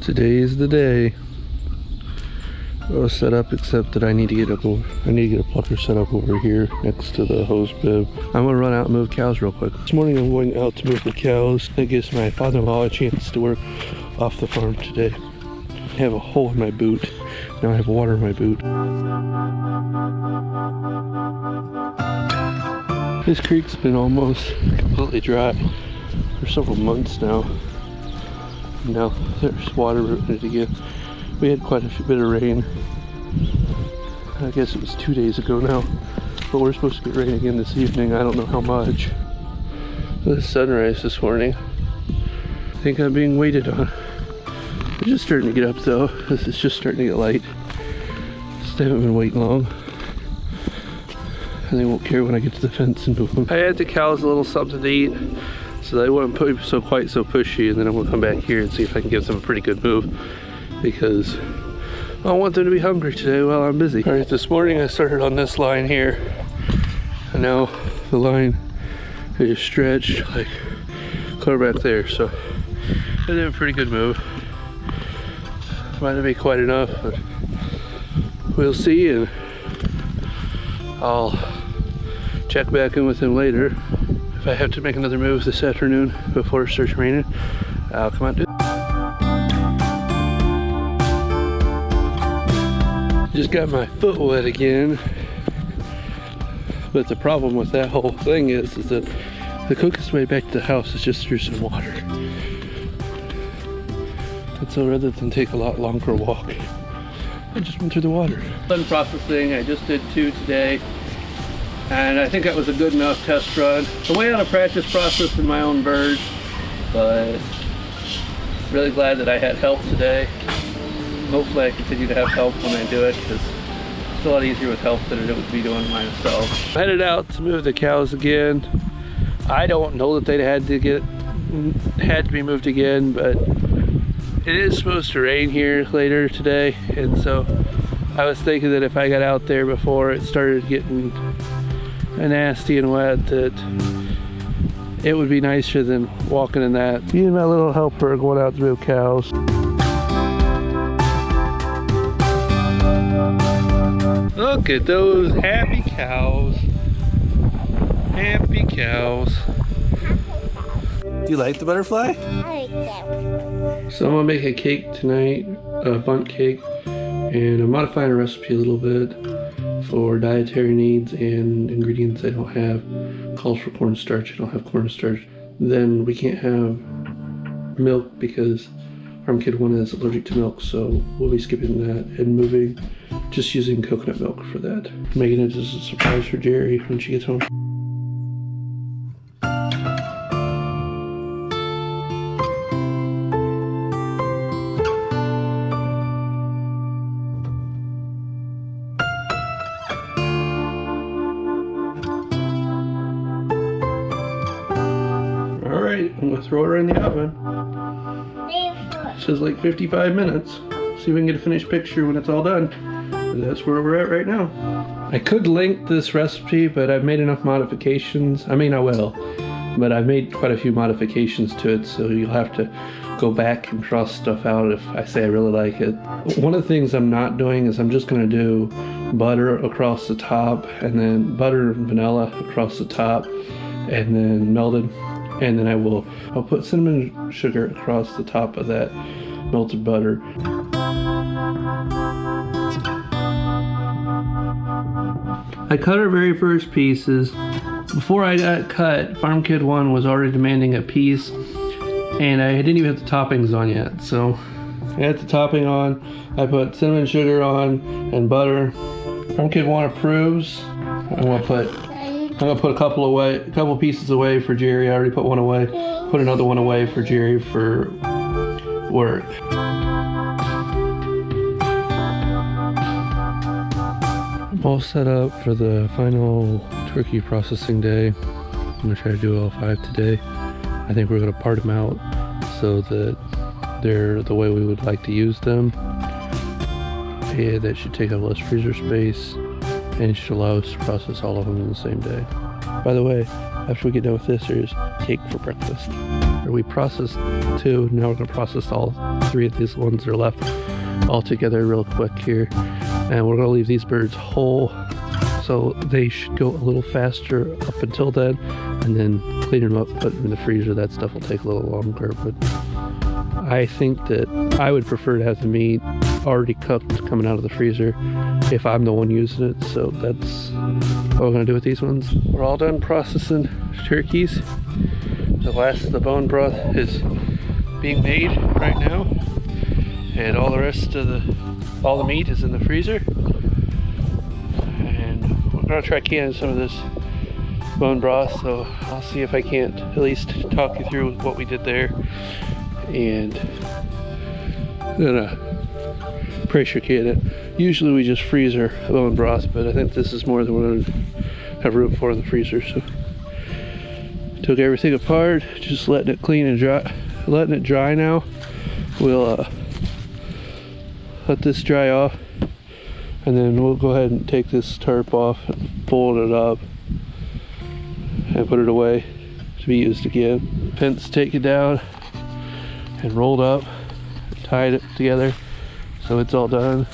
Today is the day. All set up, except that I need to get a plucker set up over here next to the hose bib. I'm gonna run out and move cows real quick. This morning I'm going out to move the cows. That gives my father-in-law a chance to work off the farm today. I have a hole in my boot. Now I have water in my boot. This creek's been almost completely dry for several months now. Now there's water in it again. We had quite a bit of rain. I guess it was 2 days ago now, but we're supposed to get rain again this evening. I don't know how much. The sunrise this morning. I think I'm being waited on. It's just starting to get up though. This is just starting to get light. Just haven't been waiting long. And they won't care when I get to the fence and move them. I had the cows a little something to eat, so they wouldn't quite so pushy, and then I'm gonna come back here and see if I can give them a pretty good move, because I want them to be hungry today while I'm busy. All right, this morning I started on this line here, and now the line is stretched like clear back there, so I did a pretty good move. Might not be quite enough, but we'll see, and I'll check back in with him later. If I have to make another move this afternoon before it starts raining, I'll come out and do it. Just got my foot wet again. But the problem with that whole thing is that the quickest way back to the house is just through some water. And so rather than take a lot longer walk, I just went through the water. Sun processing, I just did 2 today. And I think that was a good enough test run. I'm way out of practice processing my own birds, but really glad that I had help today. Hopefully I continue to have help when I do it, because it's a lot easier with help than it would be doing it myself. I headed out to move the cows again. I don't know that they had to be moved again, but it is supposed to rain here later today, and so I was thinking that if I got out there before it started getting nasty and wet, that it would be nicer than walking in that. Me and my little helper are going out to move cows. Look at those happy cows. Happy cows. You like the butterfly? I like that. So I'm gonna make a cake tonight, a Bundt cake, and I'm modifying a recipe a little bit for dietary needs and ingredients I don't have. Calls for cornstarch, I don't have cornstarch. Then we can't have milk because our kid 1 is allergic to milk, so we'll be skipping that and moving, just using coconut milk for that. Making it as a surprise for Jeri when she gets home. I'm gonna throw her in the oven. It says like 55 minutes. See if we can get a finished picture when it's all done. And that's where we're at right now. I could link this recipe, but I've made enough modifications. I mean, I will, but I've made quite a few modifications to it, so you'll have to go back and cross stuff out if I say I really like it. One of the things I'm not doing is I'm just gonna do butter across the top, and then butter and vanilla across the top, and then melted. And then I'll put cinnamon sugar across the top of that melted butter. I cut our very first pieces. Before I got cut, Farm Kid 1 was already demanding a piece, and I didn't even have the toppings on yet. So I had the topping on, I put cinnamon sugar on and butter. Farm Kid 1 approves. I'm gonna put a couple pieces away for Jeri. I already put one away. Put another one away for Jeri for work. I'm all set up for the final turkey processing day. I'm gonna try to do all 5 today. I think we're gonna part them out so that they're the way we would like to use them. Yeah, that should take up less freezer space, and it should allow us to process all of them in the same day. By the way, after we get done with this, there's cake for breakfast. We processed 2, now we're going to process all 3 of these ones that are left all together real quick here. And we're going to leave these birds whole, so they should go a little faster up until then, and then clean them up, put them in the freezer. That stuff will take a little longer, but I think that I would prefer to have the meat already cooked coming out of the freezer if I'm the one using it. So that's what we're going to do with these ones. We're all done processing turkeys. The last of the bone broth is being made right now, and all the rest of all the meat is in the freezer. And we're going to try canning some of this bone broth, so I'll see if I can't at least talk you through what we did there. And I'm gonna pressure can it. Usually we just freeze our bone broth, but I think this is more than we're gonna have room for in the freezer. So took everything apart, just letting it clean and dry, letting it dry now. We'll let this dry off, and then we'll go ahead and take this tarp off and fold it up and put it away to be used again. Pins taken down and rolled up, tied it together, so it's all done.